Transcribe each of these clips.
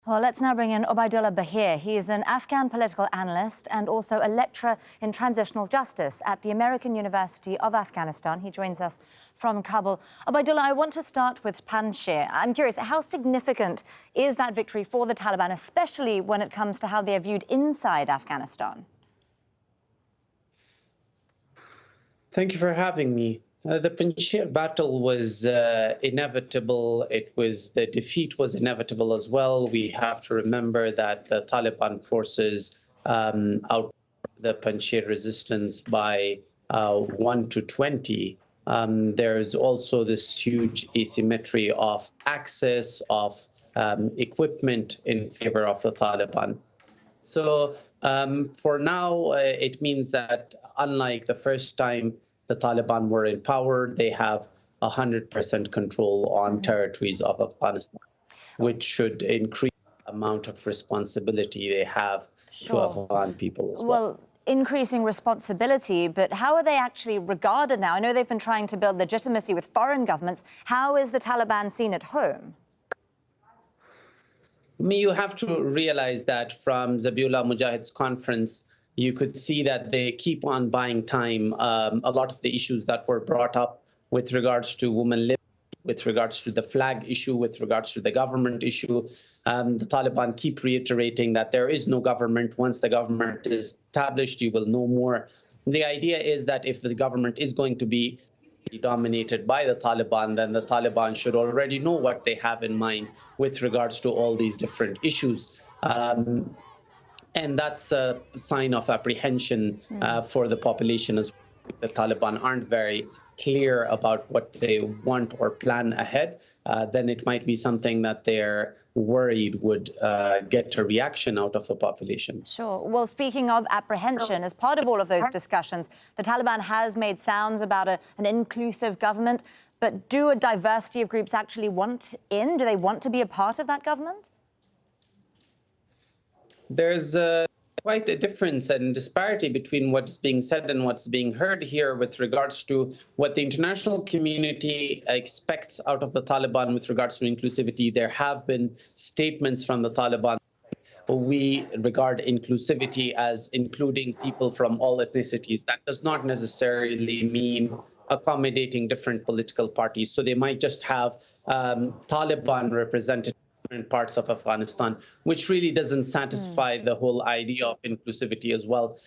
Well, let's now bring in Obaidullah Bahir. He is an Afghan political analyst and also a lecturer in transitional justice at the American University of Afghanistan. He joins us from Kabul. Obaidullah, I want to start with Panjshir. I'm curious, how significant is that victory for the Taliban, especially when it comes to how they are viewed inside Afghanistan? Thank you for having me. The Panjshir battle was inevitable. The defeat was inevitable as well. We have to remember that the Taliban forces out the Panjshir resistance by 1 to 20. There's also this huge asymmetry of access, of equipment in favor of the Taliban. So for now, it means that unlike the first time the Taliban were in power, they have 100% control on territories of Afghanistan, which should increase the amount of responsibility they have to Afghan people as well. Increasing responsibility, but how are they actually regarded now? I know they've been trying to build legitimacy with foreign governments. How is the Taliban seen at home? You have to realize that from Zabiullah Mujahid's conference, you could see that they keep on buying time. A lot of the issues that were brought up with regards to women liberty, with regards to the flag issue, with regards to the government issue, the Taliban keep reiterating that there is no government. Once the government is established, you will know more. The idea is that if the government is going to be dominated by the Taliban, then the Taliban should already know what they have in mind with regards to all these different issues. And that's a sign of apprehension for the population as well. The Taliban aren't very clear about what they want or plan ahead, then it might be something that they're worried would get a reaction out of the population. Sure. Well, speaking of apprehension, as part of all of those discussions, the Taliban has made sounds about an inclusive government, but do a diversity of groups actually want in? Do they want to be a part of that government? There's quite a difference and disparity between what's being said and what's being heard here with regards to what the international community expects out of the Taliban with regards to inclusivity. There have been statements from the Taliban. We regard inclusivity as including people from all ethnicities. That does not necessarily mean accommodating different political parties. So they might just have Taliban representatives in parts of Afghanistan, which really doesn't satisfy the whole idea of inclusivity as well.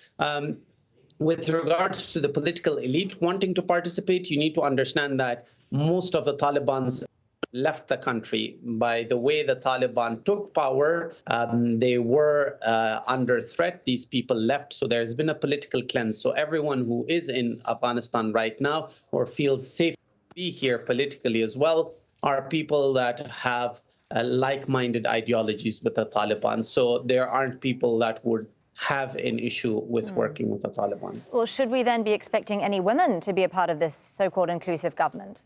With regards to the political elite wanting to participate, you need to understand that most of the Talibans left the country. By the way the Taliban took power, they were under threat. These people left, so there's been a political cleanse. So everyone who is in Afghanistan right now or feels safe to be here politically as well are people that have like-minded ideologies with the Taliban. So there aren't people that would have an issue with working with the Taliban. Well, should we then be expecting any women to be a part of this so-called inclusive government?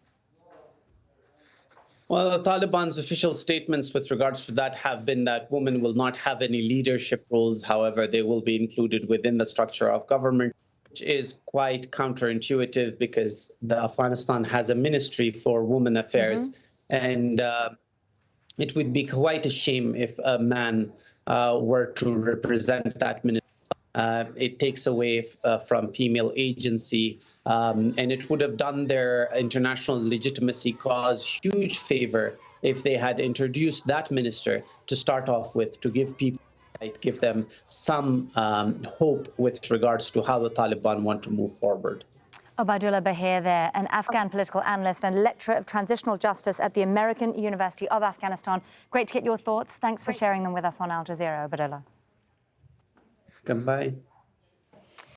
Well, the Taliban's official statements with regards to that have been that women will not have any leadership roles. However, they will be included within the structure of government, which is quite counterintuitive because Afghanistan has a ministry for women affairs. And it would be quite a shame if a man were to represent that ministry. It takes away from female agency, and it would have done their international legitimacy cause huge favor if they had introduced that minister to start off with, to give people, give them some hope with regards to how the Taliban want to move forward. Obaidullah Bahir there, an Afghan political analyst and lecturer of transitional justice at the American University of Afghanistan. Great to get your thoughts. Thanks for sharing them with us on Al Jazeera, Obaidullah. Goodbye.